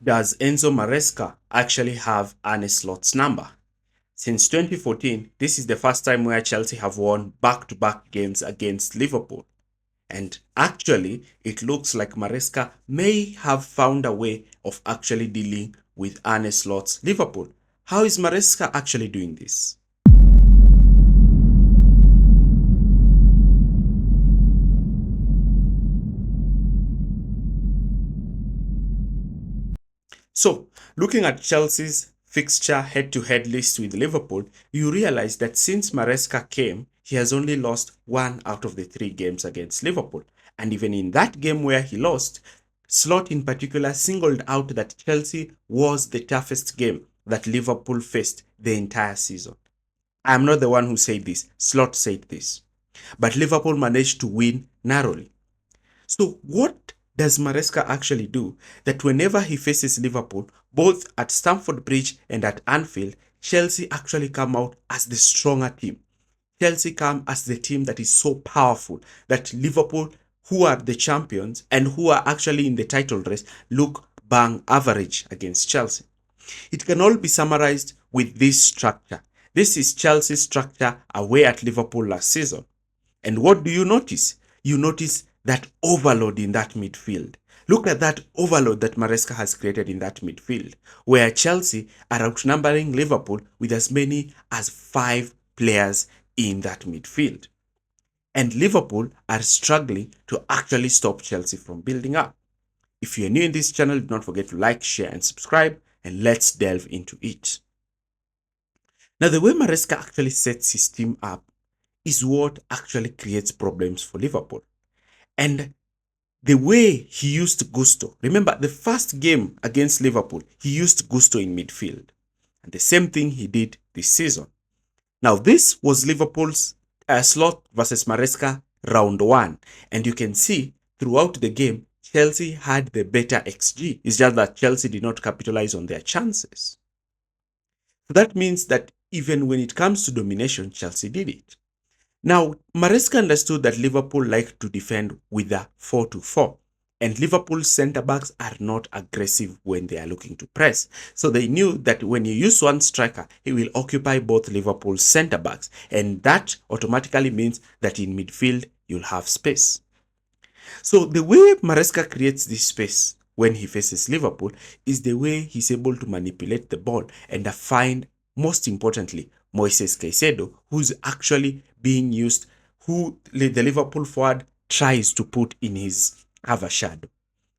Does Enzo Maresca actually have Arne Slot's number? Since 2014, this is the first time where Chelsea have won back-to-back games against Liverpool. And actually, it looks like Maresca may have found a way of actually dealing with Arne Slot's Liverpool. How is Maresca actually doing this? So, looking at Chelsea's fixture head-to-head list with Liverpool, you realize that since Maresca came, he has only lost one out of the three games against Liverpool. And even in that game where he lost, Slot in particular singled out that Chelsea was the toughest game that Liverpool faced the entire season. I'm not the one who said this, Slot said this. But Liverpool managed to win narrowly. So, what does Maresca actually do that whenever he faces Liverpool, both at Stamford Bridge and at Anfield, Chelsea actually come out as the stronger team? Chelsea come as the team that is so powerful that Liverpool, who are the champions and who are actually in the title race, look bang average against Chelsea. It can all be summarized with this structure. This is Chelsea's structure away at Liverpool last season. And what do you notice? You notice that overload in that midfield. Look at that overload that Maresca has created in that midfield, where Chelsea are outnumbering Liverpool with as many as 5 players in that midfield. And Liverpool are struggling to actually stop Chelsea from building up. If you're new in this channel, do not forget to like, share, and subscribe, and let's delve into it. Now, the way Maresca actually sets his team up is what actually creates problems for Liverpool. And the way he used Gusto, remember the first game against Liverpool, he used Gusto in midfield. And the same thing he did this season. Now, this was Liverpool's Slot versus Maresca round 1. And you can see throughout the game, Chelsea had the better XG. It's just that Chelsea did not capitalize on their chances. So that means that even when it comes to domination, Chelsea did it. Now, Maresca understood that Liverpool like to defend with a 4-4, and Liverpool's centre-backs are not aggressive when they are looking to press. So they knew that when you use one striker, he will occupy both Liverpool's centre-backs, and that automatically means that in midfield, you'll have space. So the way Maresca creates this space when he faces Liverpool is the way he's able to manipulate the ball and find, most importantly, Moises Caicedo, who's actually being used, who the Liverpool forward tries to put in his cover shadow.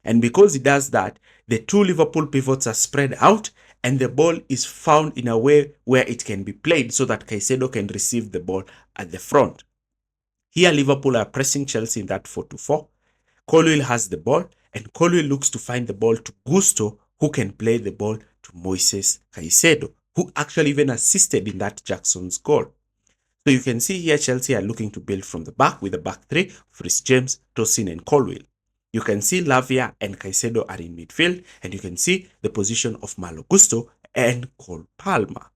And because he does that, the two Liverpool pivots are spread out and the ball is found in a way where it can be played so that Caicedo can receive the ball at the front. Here, Liverpool are pressing Chelsea in that 4-4. Colwill has the ball, and Colwill looks to find the ball to Gusto, who can play the ball to Moises Caicedo, who actually even assisted in that Jackson's goal. So you can see here Chelsea are looking to build from the back with a back three of Reece James, Tosin, and Colwill. You can see Lavia and Caicedo are in midfield, and you can see the position of Malo Gusto and Cole Palmer.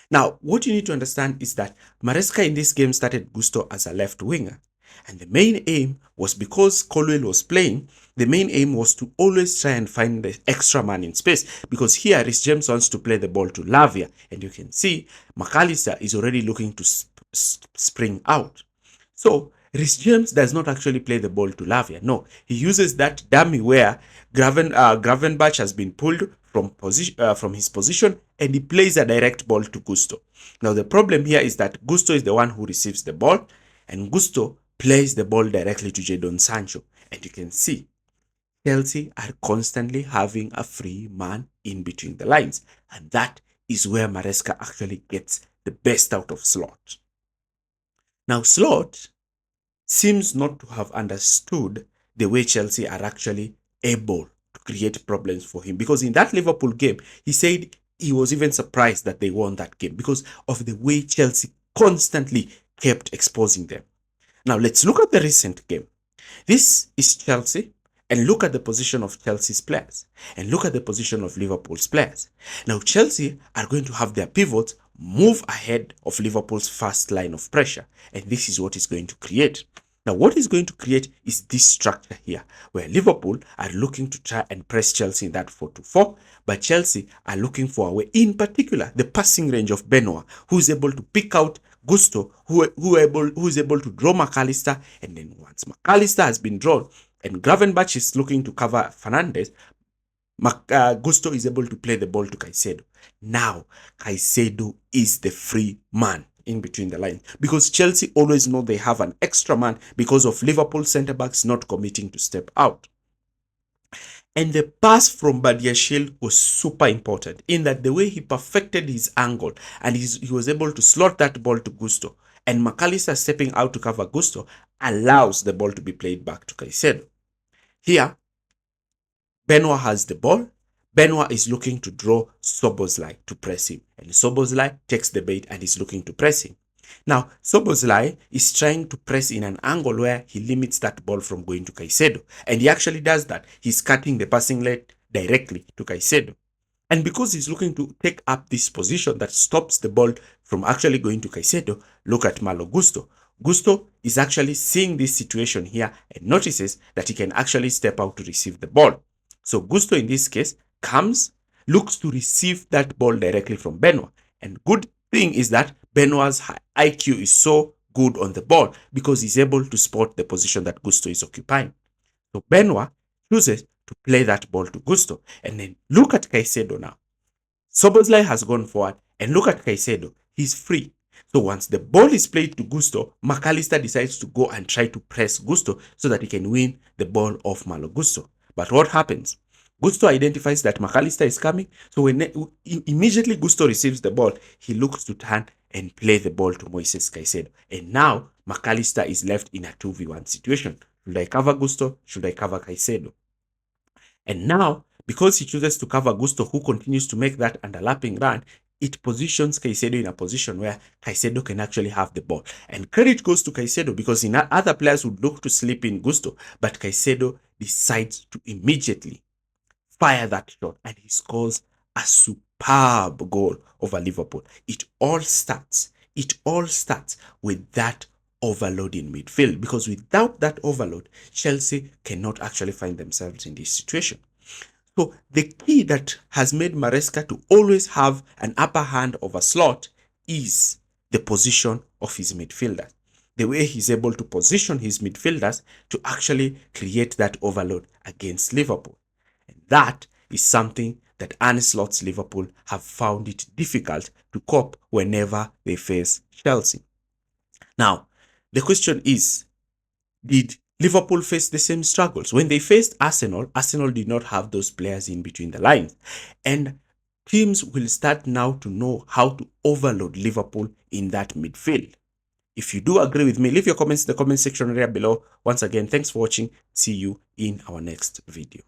Now, what you need to understand is that Maresca in this game started Gusto as a left winger. And the main aim was, because Colwill was playing, the main aim was to always try and find the extra man in space, because here Reece James wants to play the ball to Lavia, and you can see McAllister is already looking to spring out. So Reece James does not actually play the ball to Lavia. No, he uses that dummy where Gravenberch has been pulled from his position, and he plays a direct ball to Gusto. Now the problem here is that Gusto is the one who receives the ball, and Gusto plays the ball directly to Jadon Sancho. And you can see Chelsea are constantly having a free man in between the lines. And that is where Maresca actually gets the best out of Slot. Now, Slot seems not to have understood the way Chelsea are actually able to create problems for him. Because in that Liverpool game, he said he was even surprised that they won that game because of the way Chelsea constantly kept exposing them. Now, let's look at the recent game. This is Chelsea, and look at the position of Chelsea's players, and look at the position of Liverpool's players. Now, Chelsea are going to have their pivots move ahead of Liverpool's first line of pressure, and this is what is going to create. Now, what is going to create is this structure here, where Liverpool are looking to try and press Chelsea in that 4-4, but Chelsea are looking for a way, in particular, the passing range of Benoit, who is able to pick out Gusto, who is able to draw McAllister, and then once McAllister has been drawn, and Gravenberch is looking to cover Fernandes, Gusto is able to play the ball to Caicedo. Now, Caicedo is the free man in between the lines, because Chelsea always know they have an extra man because of Liverpool centre backs not committing to step out. And the pass from Badiashile was super important in that the way he perfected his angle and he was able to slot that ball to Gusto, and McAllister stepping out to cover Gusto allows the ball to be played back to Caicedo. Here, Benoit has the ball. Benoit is looking to draw Szoboszlai to press him, and Szoboszlai takes the bait and is looking to press him. Now, Szoboszlai is trying to press in an angle where he limits that ball from going to Caicedo, and he actually does that. He's cutting the passing lane directly to Caicedo. And because he's looking to take up this position that stops the ball from actually going to Caicedo, look at Malo Gusto. Gusto is actually seeing this situation here and notices that he can actually step out to receive the ball. So Gusto in this case comes, looks to receive that ball directly from Benoit. And good thing is that Benoit's IQ is so good on the ball because he's able to spot the position that Gusto is occupying. So Benoit chooses to play that ball to Gusto. And then look at Caicedo now. Szoboszlai has gone forward, and look at Caicedo. He's free. So once the ball is played to Gusto, McAllister decides to go and try to press Gusto so that he can win the ball off Malo Gusto. But what happens? Gusto identifies that McAllister is coming, so when immediately Gusto receives the ball, he looks to turn and play the ball to Moises Caicedo. And now McAllister is left in a 2v1 situation. Should I cover Gusto? Should I cover Caicedo? And now, because he chooses to cover Gusto, who continues to make that underlapping run, it positions Caicedo in a position where Caicedo can actually have the ball. And credit goes to Caicedo because other players would look to slip in Gusto, but Caicedo decides to immediately fire that shot and he scores a superb goal over Liverpool. It all starts with that overload in midfield, because without that overload, Chelsea cannot actually find themselves in this situation. So the key that has made Maresca to always have an upper hand over Slot is the position of his midfielders. The way he's able to position his midfielders to actually create that overload against Liverpool. And that is something that Arne Slot's Liverpool have found it difficult to cope whenever they face Chelsea. Now, the question is, did Liverpool face the same struggles? When they faced Arsenal, Arsenal did not have those players in between the lines. And teams will start now to know how to overload Liverpool in that midfield. If you do agree with me, leave your comments in the comment section area below. Once again, thanks for watching. See you in our next video.